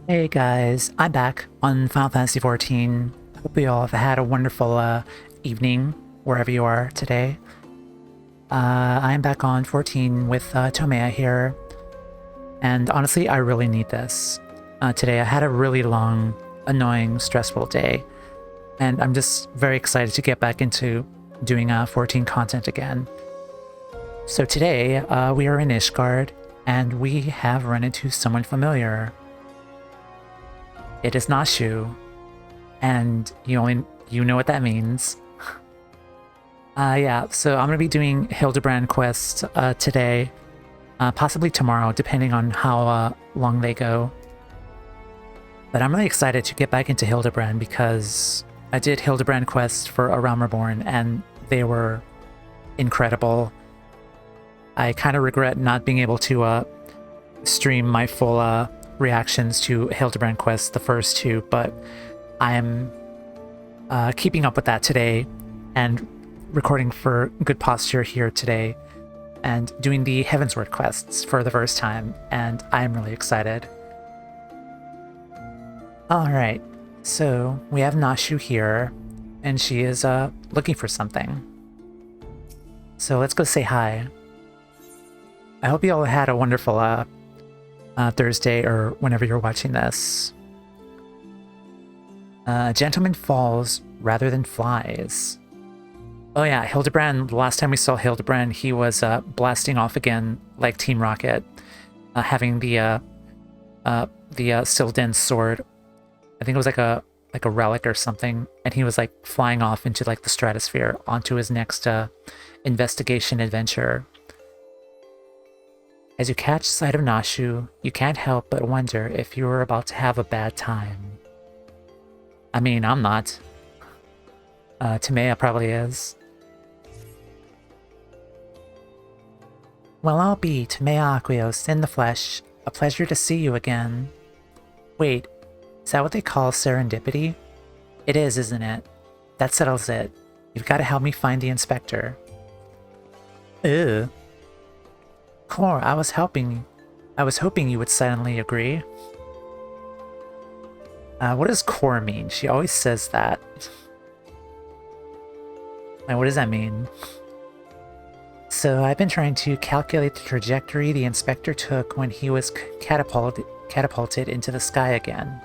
Hey guys, I'm back on Final Fantasy XIV. Hope you all have had a wonderful evening wherever you are today. I'm back on 14 with Tomea here, and honestly, I really need this. Today I had a really long, annoying, stressful day, and I'm just very excited to get back into doing 14 content again. So today, we are in Ishgard, and we have run into someone familiar. It is Nashu, and you know what that means. Yeah, so I'm gonna be doing Hildibrand quests today, possibly tomorrow, depending on how long they go. But I'm really excited to get back into Hildibrand because I did Hildibrand quests for A Realm Reborn, and they were incredible. I kind of regret not being able to stream my full reactions to Hildibrand quests, the first two, but I'm keeping up with that today and recording for good posture here today and doing the Heavensward quests for the first time, and I'm really excited. Alright, so we have Nashu here, and she is looking for something. So let's go say hi. I hope you all had a wonderful Thursday or whenever you're watching this. Gentleman falls rather than flies. Oh yeah, Hildibrand, the last time we saw Hildibrand, he was blasting off again like Team Rocket, having the Silden's sword. I think it was like a relic or something, and he was like flying off into like the stratosphere onto his next investigation adventure. As you catch sight of Nashu, you can't help but wonder if you were about to have a bad time. I mean, I'm not. Tomea probably is. Well, I'll be Tomea Aqueos in the flesh. A pleasure to see you again. Wait, is that what they call serendipity? It is, isn't it? That settles it. You've got to help me find the inspector. Ew. Core, I was hoping you would suddenly agree. What does core mean? She always says that. Like, what does that mean? So I've been trying to calculate the trajectory the inspector took when he was catapulted into the sky again.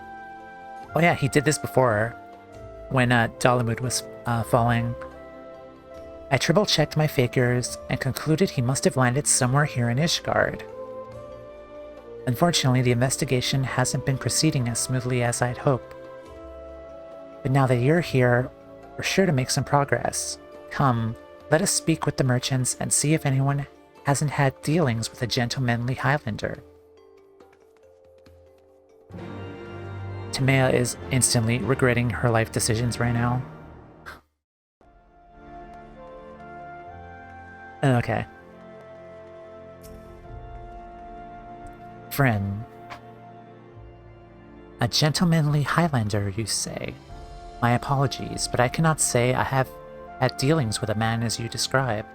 Oh yeah, he did this before, when Dalamud was falling. I triple-checked my figures and concluded he must have landed somewhere here in Ishgard. Unfortunately, the investigation hasn't been proceeding as smoothly as I'd hoped. But now that you're here, we're sure to make some progress. Come, let us speak with the merchants and see if anyone hasn't had dealings with a gentlemanly Highlander. Tomea is instantly regretting her life decisions right now. Okay. Friend. A gentlemanly Highlander, you say? My apologies, but I cannot say I have had dealings with a man as you describe.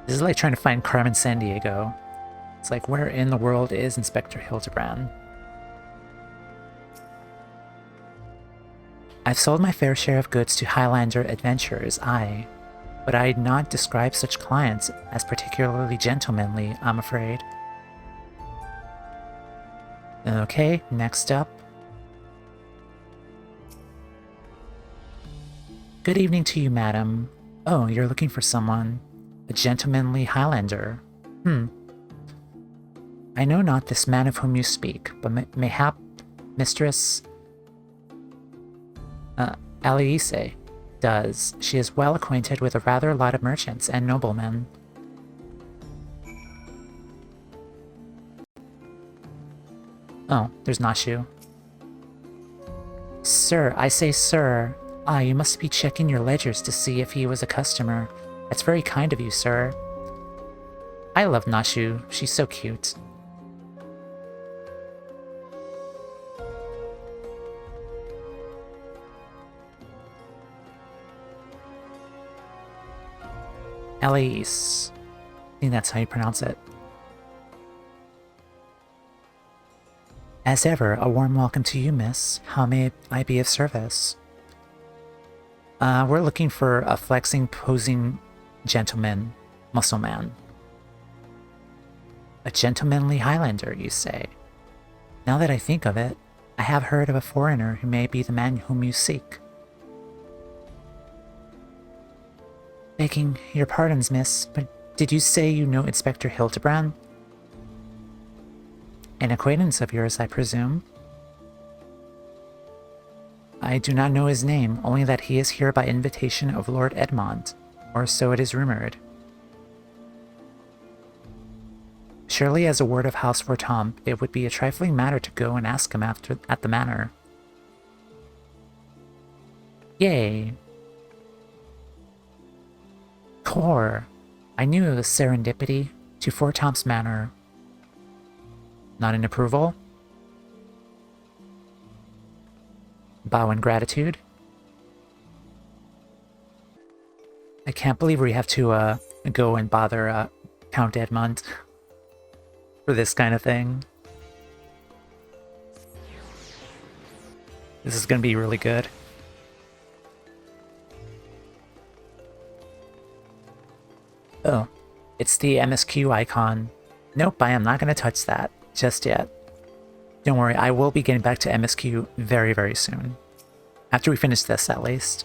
This is like trying to find Carmen Sandiego. It's like, where in the world is Inspector Hildibrand? I've sold my fair share of goods to Highlander adventurers, aye, but I'd not describe such clients as particularly gentlemanly, I'm afraid. Okay, next up. Good evening to you, madam. Oh, you're looking for someone. A gentlemanly Highlander. I know not this man of whom you speak, but mayhap Mistress Aliise does. She is well acquainted with a rather lot of merchants and noblemen. Oh, there's Nashu. Sir, I say sir. Ah, you must be checking your ledgers to see if he was a customer. That's very kind of you, sir. I love Nashu. She's so cute. Elise. I think that's how you pronounce it. As ever, a warm welcome to you, miss. How may I be of service? We're looking for a flexing, posing gentleman, muscle man. A gentlemanly Highlander, you say? Now that I think of it, I have heard of a foreigner who may be the man whom you seek. Begging your pardons, miss, but did you say you know Inspector Hildibrand? An acquaintance of yours, I presume? I do not know his name, only that he is here by invitation of Lord Edmond, or so it is rumored. Surely as a word of house for Tom, it would be a trifling matter to go and ask him at the manor. Yay. Core. I knew it was serendipity to Fort Tom's Manor. Not in approval? Bow in gratitude? I can't believe we have to go and bother Count Edmond for this kind of thing. This is gonna be really good. Oh, it's the MSQ icon. Nope, I am not gonna touch that just yet. Don't worry, I will be getting back to MSQ very, very soon. After we finish this, at least.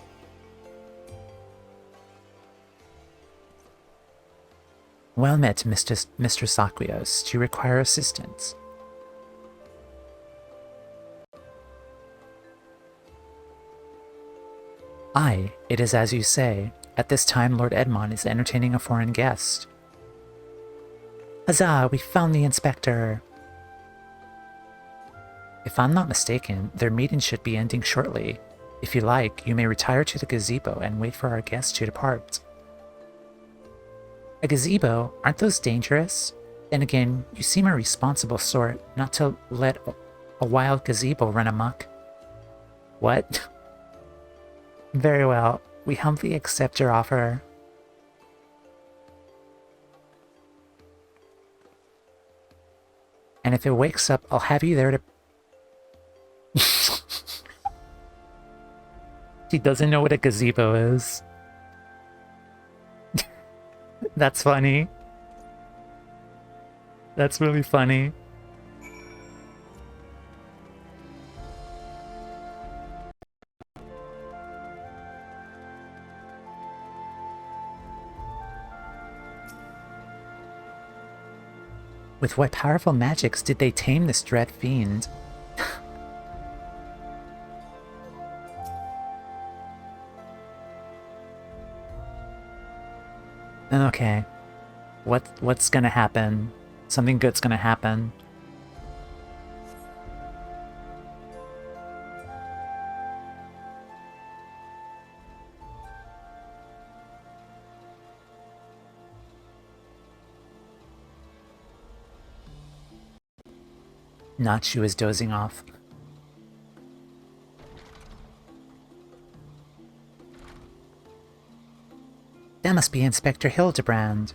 Well met, Mr. Saquios. Do you require assistance? Aye, it is as you say. At this time, Lord Edmond is entertaining a foreign guest. Huzzah, we found the inspector! If I'm not mistaken, their meeting should be ending shortly. If you like, you may retire to the gazebo and wait for our guest to depart. A gazebo? Aren't those dangerous? Then again, you seem a responsible sort, not to let a wild gazebo run amok. What? Very well. We humbly accept your offer. And if it wakes up, I'll have you there to... She doesn't know what a gazebo is. That's funny. That's really funny. With what powerful magics did they tame this dread fiend? Okay. What's gonna happen? Something good's gonna happen. Nashu is dozing off. That must be Inspector Hildibrand.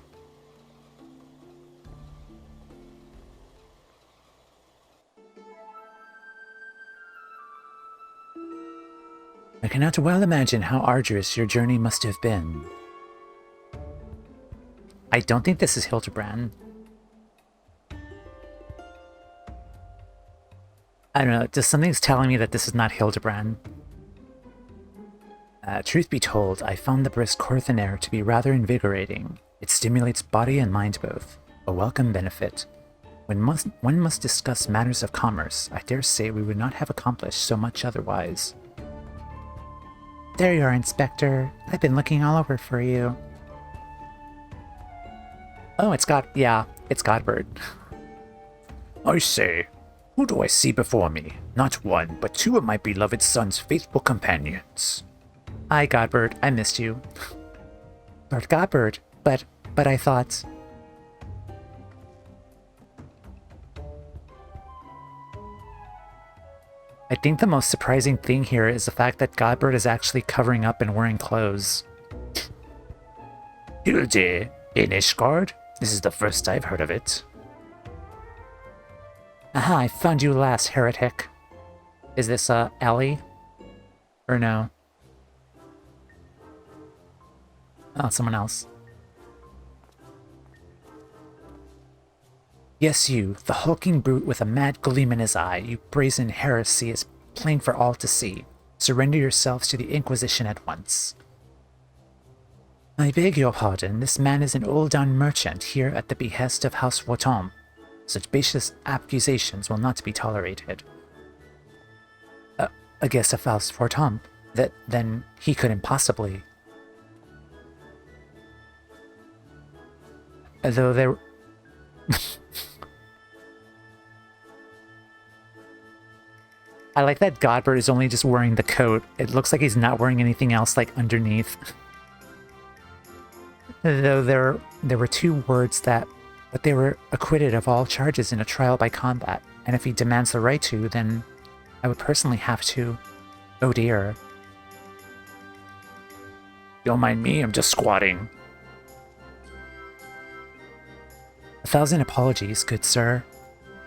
I cannot well imagine how arduous your journey must have been. I don't think this is Hildibrand. I don't know, just something's telling me that this is not Hildibrand. Truth be told, I found the brisk Corthan air to be rather invigorating. It stimulates body and mind both. A welcome benefit. When one must discuss matters of commerce, I dare say we would not have accomplished so much otherwise. There you are, Inspector. I've been looking all over for you. Oh, it's Godbird. I say, who do I see before me? Not one, but two of my beloved son's faithful companions. Hi, Godbird. I missed you. Lord Godbird, but I thought... I think the most surprising thing here is the fact that Godbird is actually covering up and wearing clothes. Hilde in Ishgard? This is the first I've heard of it. Aha, I found you last, heretic. Is this, Ellie? Or no? Oh, someone else. Yes, you, the hulking brute with a mad gleam in his eye, you brazen heresy is plain for all to see. Surrender yourselves to the Inquisition at once. I beg your pardon, this man is an old-down merchant here at the behest of House Votom. Such baseless accusations will not be tolerated. A guest of House Votom? Then he couldn't possibly... Though there... I like that Godbert is only just wearing the coat. It looks like he's not wearing anything else, like, underneath. Though there were 2 words that... But they were acquitted of all charges in a trial by combat. And if he demands the right to, then I would personally have to... Oh dear. Don't mind me, I'm just squatting. 1,000 apologies, good sir.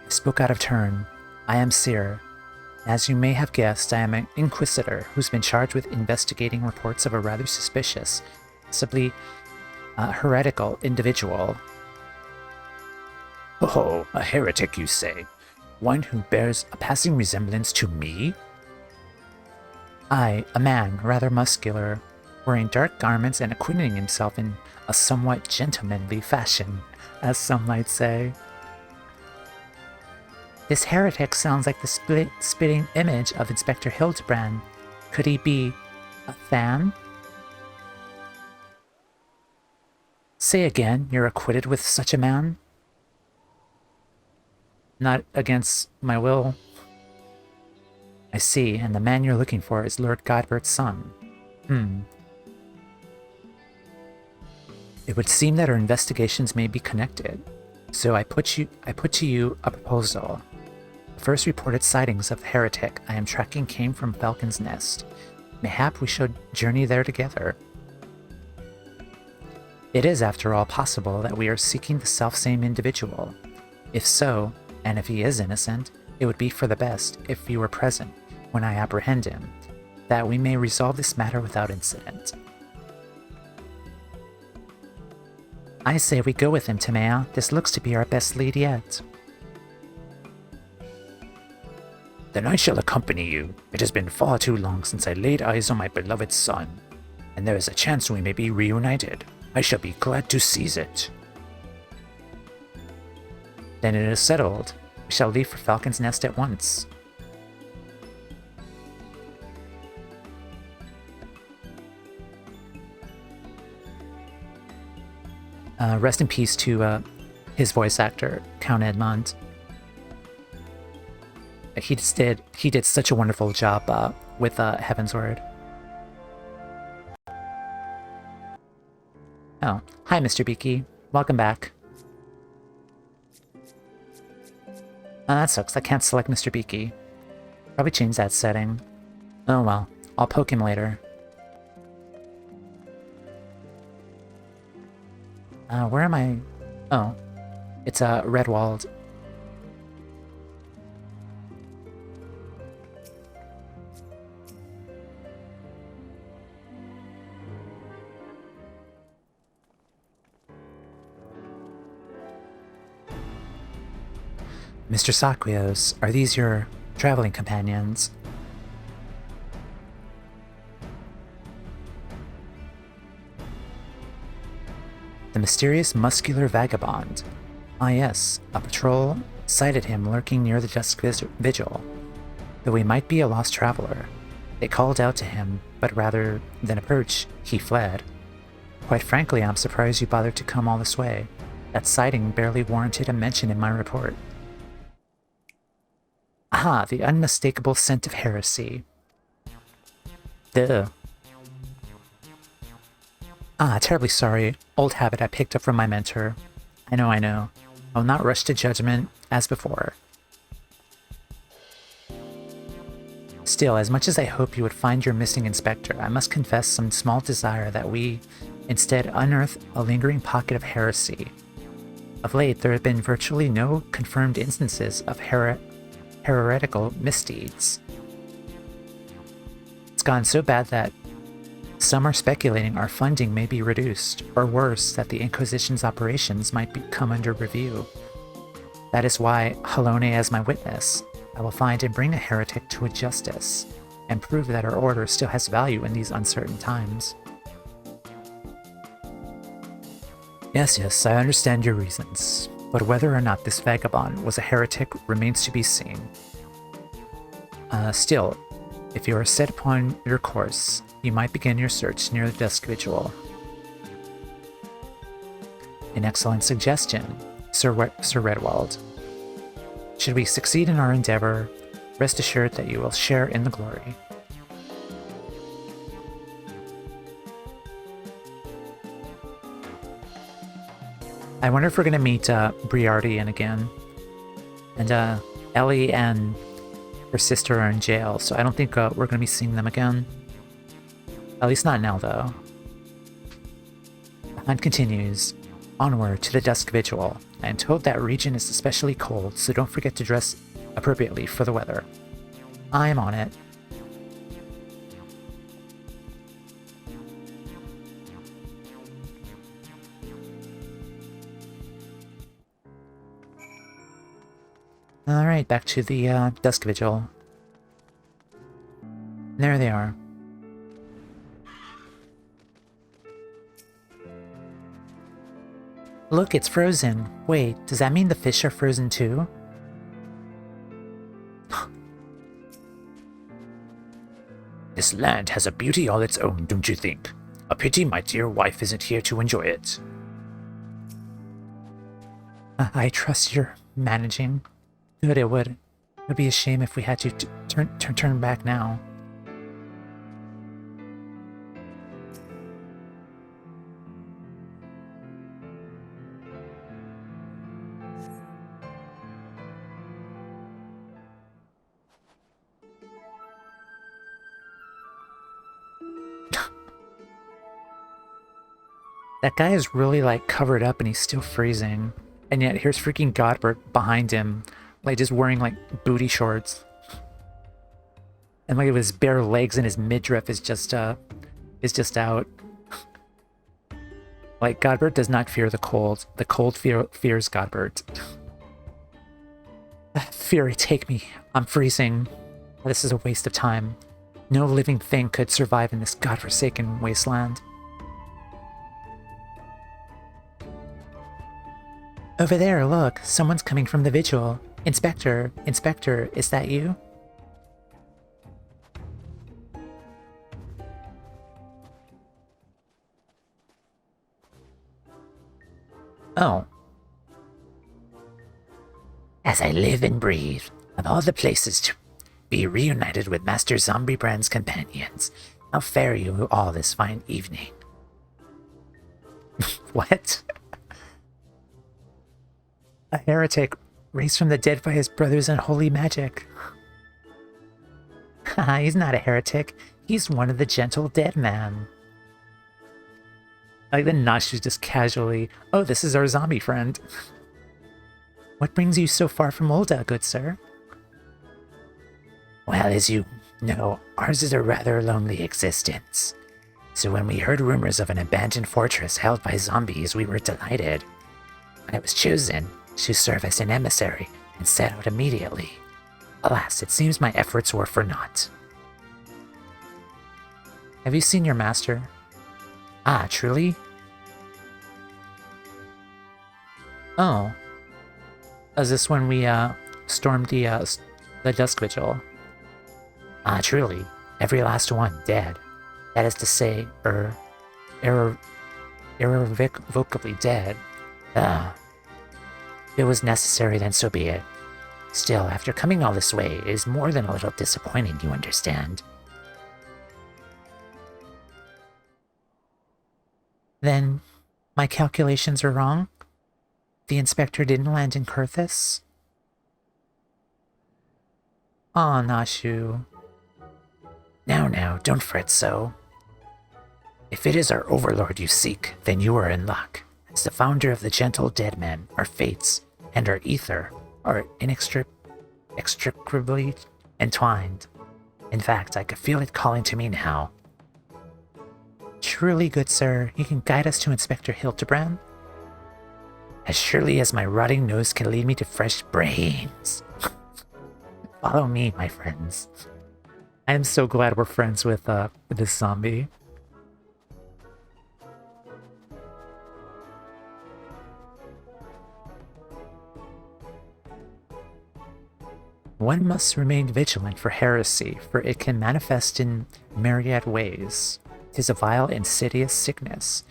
I spoke out of turn. I am Seer. As you may have guessed, I am an inquisitor who's been charged with investigating reports of a rather suspicious, possibly heretical individual. Oh, a heretic, you say? One who bears a passing resemblance to me? I, a man, rather muscular, wearing dark garments and acquitting himself in a somewhat gentlemanly fashion, as some might say. This heretic sounds like the spitting image of Inspector Hildibrand. Could he be a fan? Say again, you're acquitted with such a man? Not against my will. I see, and the man you're looking for is Lord Godbert's son. It would seem that our investigations may be connected, so I put to you a proposal. The first reported sightings of the heretic I am tracking came from Falcon's Nest. Mayhap we should journey there together. It is, after all, possible that we are seeking the selfsame individual. If so, and if he is innocent, it would be for the best if you were present when I apprehend him, that we may resolve this matter without incident. I say we go with him, Timea. This looks to be our best lead yet. Then I shall accompany you. It has been far too long since I laid eyes on my beloved son, and there is a chance we may be reunited. I shall be glad to seize it. Then it is settled. We shall leave for Falcon's Nest at once. Rest in peace to his voice actor, Count Edmond. He did such a wonderful job with Heavensward. Oh, hi, Mr. Beaky. Welcome back. Oh, that sucks. I can't select Mr. Beaky. Probably change that setting. Oh well, I'll poke him later. Where am I? Oh, it's Redwald. Mr. Saquios, are these your traveling companions? The mysterious muscular vagabond. Ah yes, a patrol sighted him lurking near the dusk vigil. Though he might be a lost traveler, they called out to him, but rather than approach, he fled. Quite frankly, I'm surprised you bothered to come all this way. That sighting barely warranted a mention in my report. Ah, the unmistakable scent of heresy. Duh. Ah, terribly sorry. Old habit I picked up from my mentor. I know. I will not rush to judgment as before. Still, as much as I hope you would find your missing inspector, I must confess some small desire that we Instead, unearth a lingering pocket of heresy. Of late, there have been virtually no confirmed instances of heretical misdeeds. It's gone so bad that some are speculating our funding may be reduced, or worse, that the Inquisition's operations might come under review. That is why, Halone as my witness, I will find and bring a heretic to a justice, and prove that our order still has value in these uncertain times. Yes, I understand your reasons, but whether or not this vagabond was a heretic remains to be seen. Still, if you are set upon your course, you might begin your search near the Dusk Vigil. An excellent suggestion, Sir Redwald. Should we succeed in our endeavor, rest assured that you will share in the glory. I wonder if we're going to meet Briardian again. And Ellie and her sister are in jail, so I don't think we're going to be seeing them again. At least not now, though. The hunt continues. Onward to the Dusk Vigil. I am told that region is especially cold, so don't forget to dress appropriately for the weather. I am on it. Alright, back to the Dusk Vigil. There they are. Look, it's frozen. Wait, does that mean the fish are frozen too? This land has a beauty all its own, don't you think? A pity my dear wife isn't here to enjoy it. I trust you're managing. Good, it would. It would be a shame if we had to turn back now. That guy is really, like, covered up and he's still freezing. And yet here's freaking Godbert behind him, like, just wearing, like, booty shorts. And, like, his bare legs and his midriff is just out. Like, Godbert does not fear the cold. The cold fears Godbert. Fury, take me. I'm freezing. This is a waste of time. No living thing could survive in this godforsaken wasteland. Over there, look. Someone's coming from the vigil. Inspector, is that you? Oh. As I live and breathe, of all the places to be reunited with Master Zombiebrand's companions, how fare you all this fine evening? What? A heretic raised from the dead by his brothers in holy magic. Haha, he's not a heretic. He's one of the gentle dead man. Like the Nashu just casually, oh, this is our zombie friend. What brings you so far from Olda, good sir? Well, as you know, ours is a rather lonely existence. So when we heard rumors of an abandoned fortress held by zombies, we were delighted. I was chosen to serve as an emissary and set out immediately. Alas, it seems my efforts were for naught. Have you seen your master? Ah, truly? Oh. Is this when we stormed the Dusk Vigil? Ah, truly. Every last one dead. That is to say, irrevocably dead. If it was necessary, then so be it. Still, after coming all this way, it is more than a little disappointing, you understand. Then, my calculations are wrong? The inspector didn't land in Kurthis? Aw, Nashu. Now, don't fret so. If it is our overlord you seek, then you are in luck. As the founder of the gentle dead men, our fates and our ether are inextricably entwined. In fact, I could feel it calling to me now. Truly, good sir, you can guide us to Inspector Hildibrand? As surely as my rotting nose can lead me to fresh brains. Follow me, my friends. I am so glad we're friends with this zombie. One must remain vigilant for heresy, for it can manifest in myriad ways. 'Tis a vile, insidious sickness,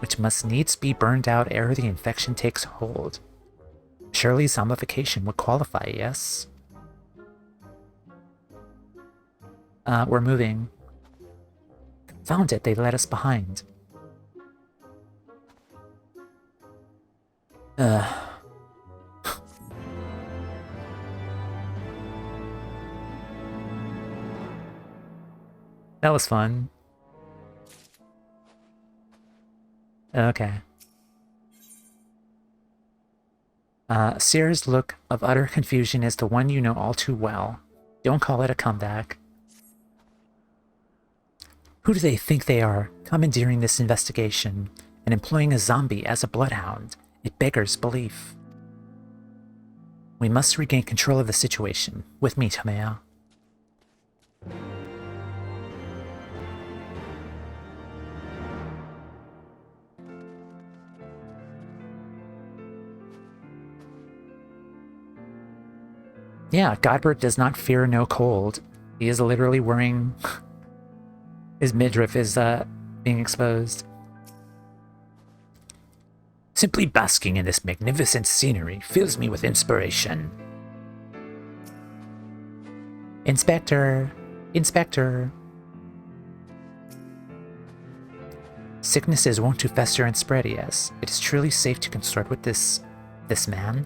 which must needs be burned out ere the infection takes hold. Surely zombification would qualify, yes? We're moving. Found it, they let us behind. That was fun. Okay. Seer's look of utter confusion is the one you know all too well. Don't call it a comeback. Who do they think they are, commandeering this investigation and employing a zombie as a bloodhound? It beggars belief. We must regain control of the situation. With me, Tomea. Yeah, Godbert does not fear no cold. He is literally worrying his midriff is being exposed. Simply basking in this magnificent scenery fills me with inspiration. Inspector! Inspector! Sickness is wont to fester and spread, yes. It is truly safe to consort with this man.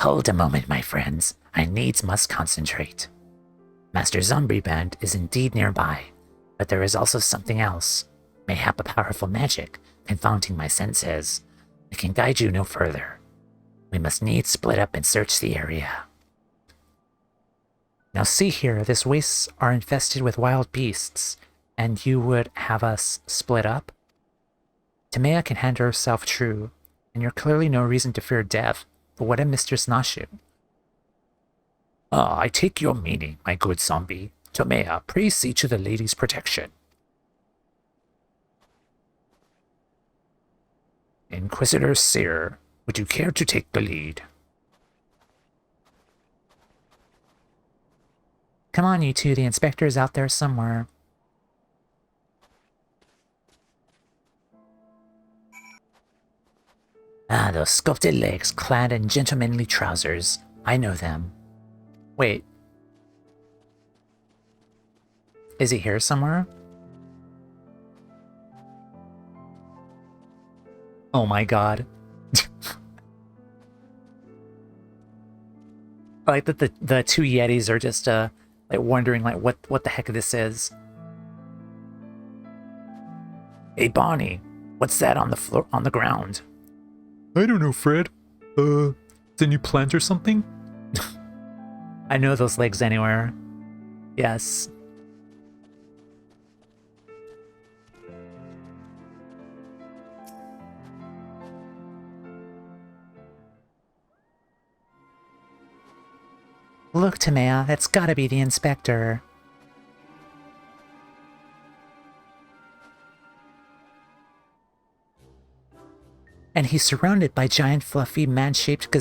Hold a moment, my friends. I needs must concentrate. Master Zombieband is indeed nearby, but there is also something else, mayhap a powerful magic, confounding my senses. I can guide you no further. We must needs split up and search the area. Now see here, these wastes are infested with wild beasts, and you would have us split up? Tomea can hand herself true, and you're clearly no reason to fear death. But what of Mistress Nashu? Ah, I take your meaning, my good zombie. Tomea, pray see to the lady's protection. Inquisitor Seer, would you care to take the lead? Come on, you two, the inspector is out there somewhere. Ah, those sculpted legs clad in gentlemanly trousers. I know them. Wait. Is he here somewhere? Oh my god. I like that the two Yetis are just like wondering like what the heck this is. Hey Bonnie, what's that on the floor on the ground? I don't know, Fred. Is a new plant or something? I know those legs anywhere. Yes. Look, Tomea, that's gotta be the inspector. And he's surrounded by giant, fluffy, man-shaped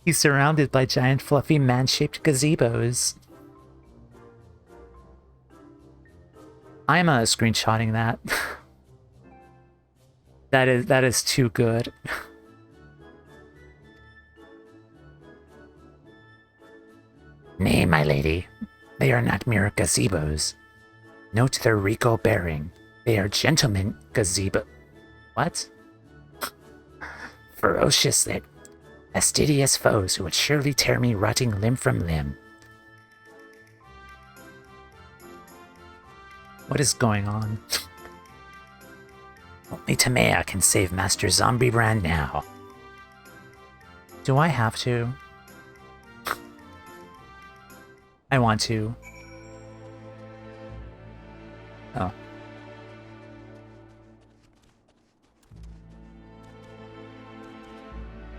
He's surrounded by giant, fluffy, man-shaped gazebos. I'm screenshotting that. That is too good. Nay, my lady, they are not mere gazebos. Note their regal bearing. They are gentlemen gazebo. What? Ferocious that Fastidious foes who would surely tear me rotting limb from limb. What is going on? Only Tamea can save Master Zombiebrand now. Do I have to? I want to. Oh.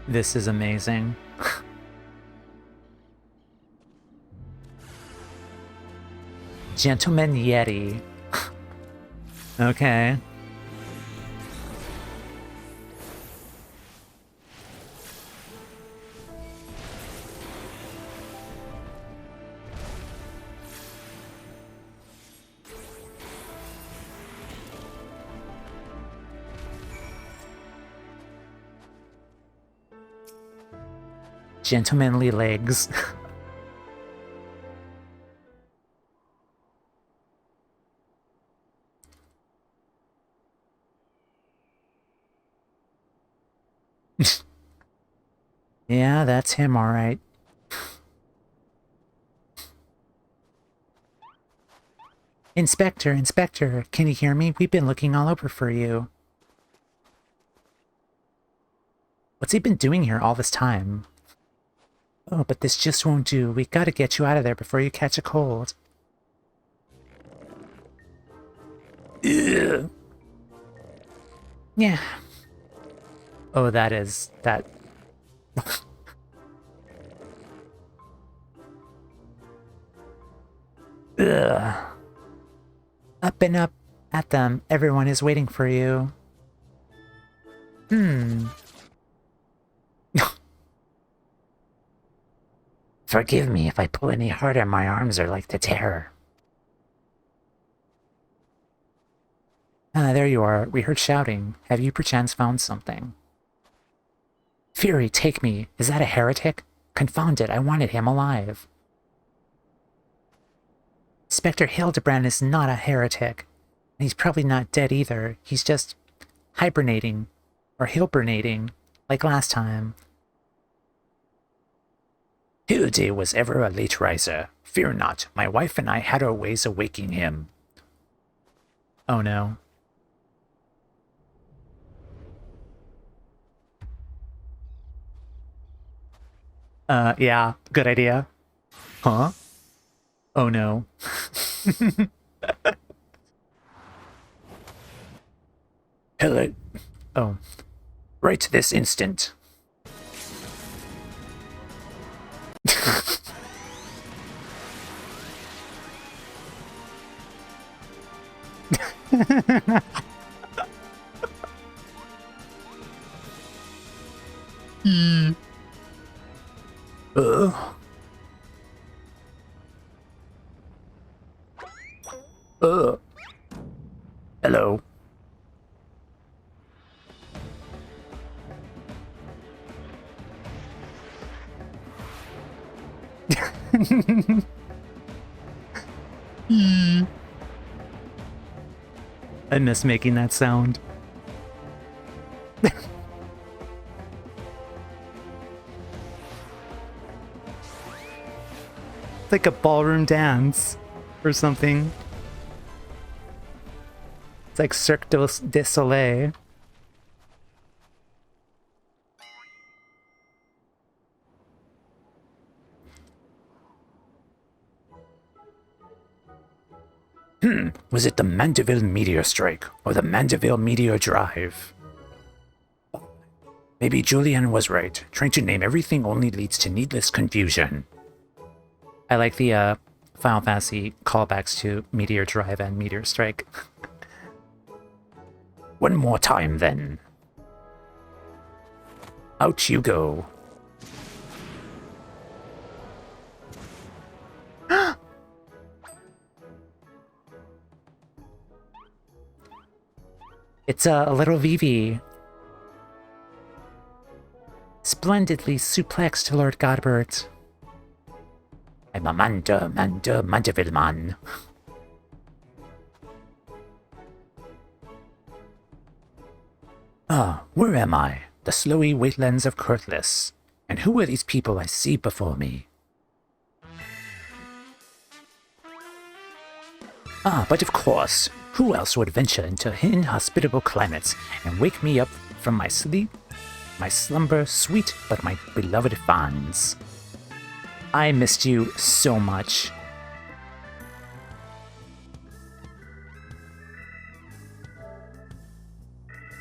This is amazing. Gentleman Yeti. Okay. Gentlemanly legs. Yeah, that's him, all right. Inspector, Inspector, can you hear me? We've been looking all over for you. What's he been doing here all this time? Oh, but this just won't do. We gotta get you out of there before you catch a cold. Ugh. Yeah. Oh, that is... that... Ugh. Up and up at them. Everyone is waiting for you. Forgive me if I pull any harder, my arms are like to tear. Ah, there you are. We heard shouting. Have you perchance found something? Fury, take me. Is that a heretic? Confound it, I wanted him alive. Inspector Hildibrand is not a heretic. And he's probably not dead either. He's just hibernating. Or hibernating, like last time. Hilde was ever a late riser. Fear not, my wife and I had our ways of waking him. Oh no. Yeah, good idea. Huh? Oh no. Hello. Oh. Right this instant. Hello. I miss making that sound. It's like a ballroom dance or something. It's like Cirque du Soleil. Was it the Mandeville Meteor Strike or the Mandeville Meteor Drive? Maybe Julian was right. Trying to name everything only leads to needless confusion. I like the Final Fantasy callbacks to Meteor Drive and Meteor Strike. One more time, then. Out you go. It's a little Vivi. Splendidly suplexed, Lord Godbert. I'm a Mandeville man. Ah, where am I? The snowy wastelands of Kurtlis. And who are these people I see before me? Ah, but of course, who else would venture into inhospitable climates and wake me up from my sleep, my slumber, sweet but my beloved fans? I missed you so much.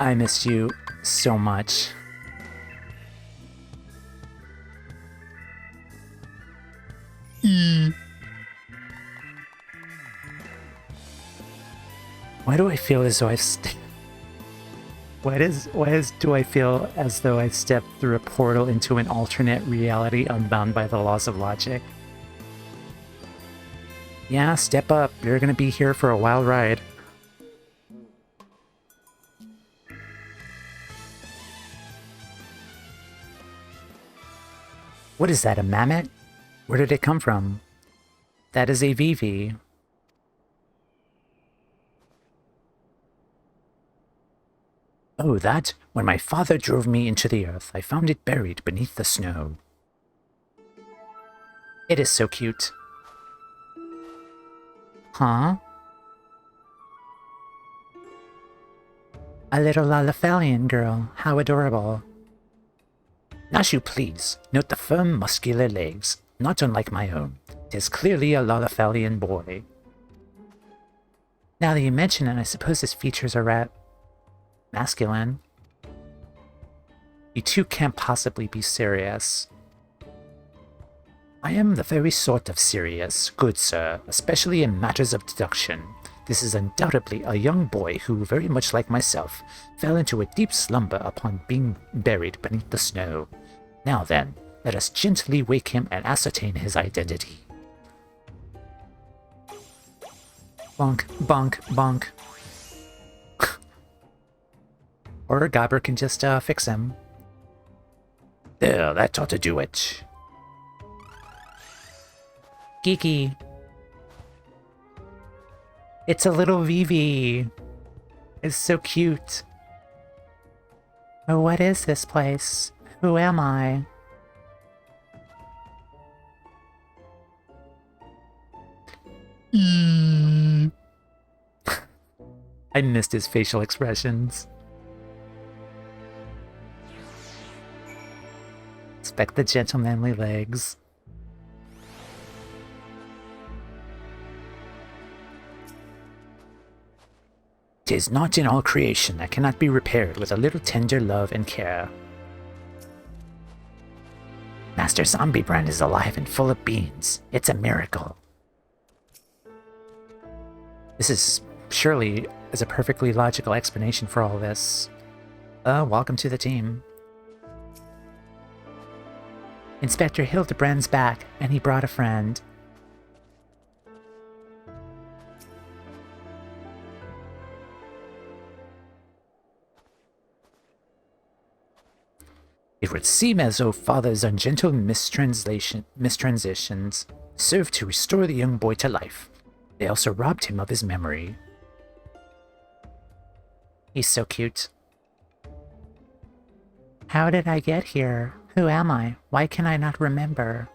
I missed you so much. Why do I feel as though do I feel as though I stepped through a portal into an alternate reality unbound by the laws of logic? Yeah, step up. You're gonna be here for a wild ride. What is that, a mammoth? Where did it come from? That is a Vivi. Oh, that? When my father drove me into the earth, I found it buried beneath the snow. It is so cute. Huh? A little Lalafallian girl. How adorable. Nashu, please. Note the firm, muscular legs. Not unlike my own. It is clearly a Lalafallian boy. Now that you mention it, I suppose his features are masculine. You two can't possibly be serious. I am the very sort of serious, good sir, especially in matters of deduction. This is undoubtedly a young boy who, very much like myself, fell into a deep slumber upon being buried beneath the snow. Now then, let us gently wake him and ascertain his identity. Bonk, bonk, bonk. Or Gabber can just fix him. There, that ought to do it. Geeky. It's a little Vivi. It's so cute. Oh, what is this place? Who am I? I missed his facial expressions. Expect the gentlemanly legs. "'Tis not in all creation that cannot be repaired with a little tender love and care." Master Zombibrand is alive and full of beans. It's a miracle. This is surely a perfectly logical explanation for all this. Welcome to the team. Inspector Hildibrand's back, and he brought a friend. It would seem as though Father's ungentle mistransitions served to restore the young boy to life. They also robbed him of his memory. He's so cute. How did I get here? Who am I? Why can I not remember?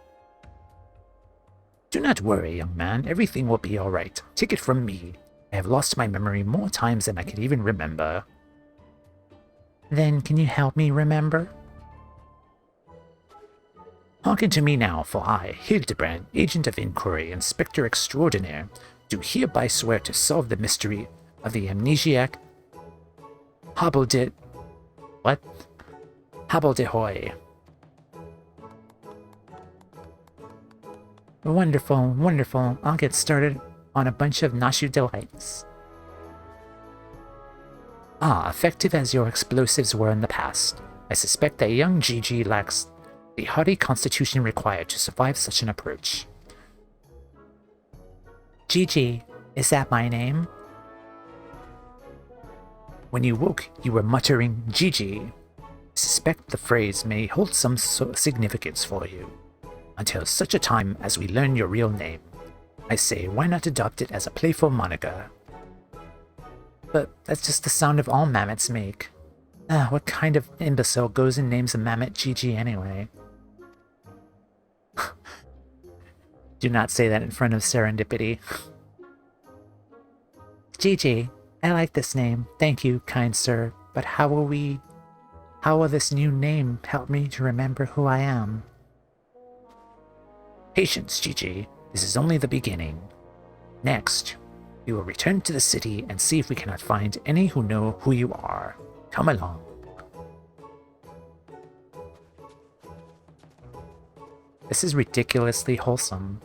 Do not worry, young man. Everything will be all right. Take it from me. I have lost my memory more times than I can even remember. Then can you help me remember? Hearken to me now, for I, Hildibrand, Agent of Inquiry, Inspector Extraordinaire, do hereby swear to solve the mystery of the amnesiac Hobbledehoy. Wonderful, wonderful. I'll get started on a bunch of Nashu delights. Ah, effective as your explosives were in the past, I suspect that young Gigi lacks the hardy constitution required to survive such an approach. Gigi, is that my name? When you woke, you were muttering Gigi. I suspect the phrase may hold some significance for you. Until such a time as we learn your real name, I say, why not adopt it as a playful moniker? But that's just the sound of all mammoths make. What kind of imbecile goes and names a mammoth Gigi anyway? Do not say that in front of Serendipity. Gigi, I like this name. Thank you, kind sir. But how will this new name help me to remember who I am? Patience, Gigi. This is only the beginning. Next, we will return to the city and see if we cannot find any who know who you are. Come along. This is ridiculously wholesome.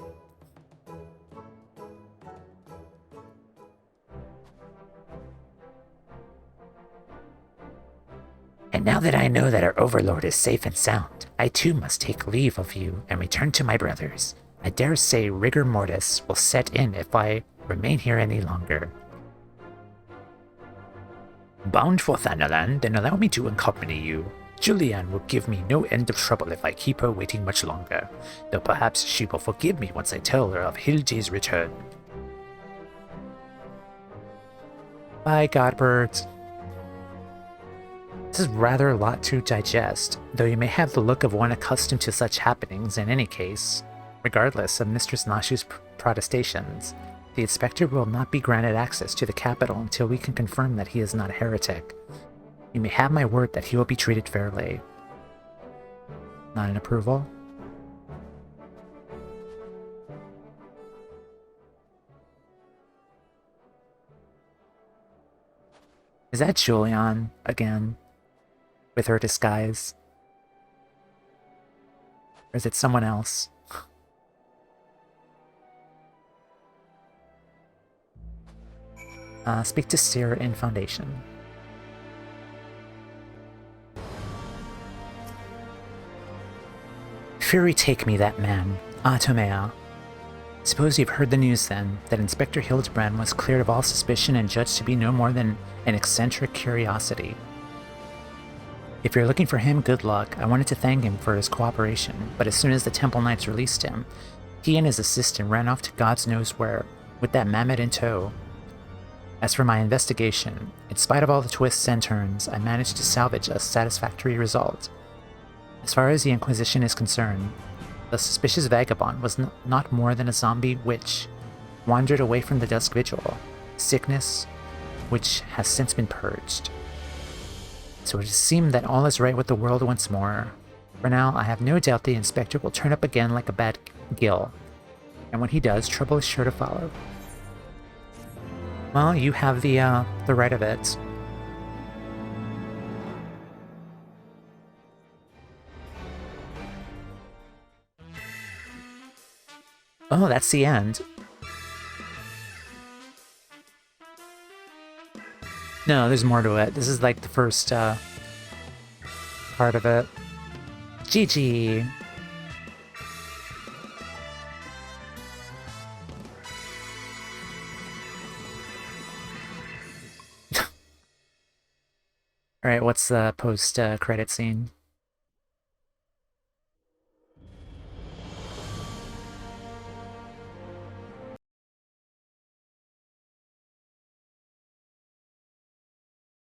And now that I know that our overlord is safe and sound, I too must take leave of you and return to my brothers. I dare say rigor mortis will set in if I remain here any longer. Bound for Thanalan, then allow me to accompany you. Julianne will give me no end of trouble if I keep her waiting much longer, though perhaps she will forgive me once I tell her of Hildi's return. Bye, Godbirds. This is rather a lot to digest, though you may have the look of one accustomed to such happenings in any case. Regardless of Mistress Nashu's protestations, the Inspector will not be granted access to the capital until we can confirm that he is not a heretic. You may have my word that he will be treated fairly. Not an approval? Is that Julianne again? With her disguise? Or is it someone else? Speak to Seer in Foundation. Fury take me, that man. Tomea. Suppose you've heard the news then, that Inspector Hildibrand was cleared of all suspicion and judged to be no more than an eccentric curiosity. If you're looking for him, good luck. I wanted to thank him for his cooperation, but as soon as the Temple Knights released him, he and his assistant ran off to God's knows where, with that mammoth in tow. As for my investigation, in spite of all the twists and turns, I managed to salvage a satisfactory result. As far as the Inquisition is concerned, the suspicious vagabond was not more than a zombie witch, wandered away from the Dusk Vigil, sickness which has since been purged. So it seemed that all is right with the world once more. For now, I have no doubt the Inspector will turn up again like a bad gill, and when he does, trouble is sure to follow. Well, you have the right of it. Oh, that's the end. No, there's more to it. This is like the first part of it. GG. Alright, what's the post-credit scene?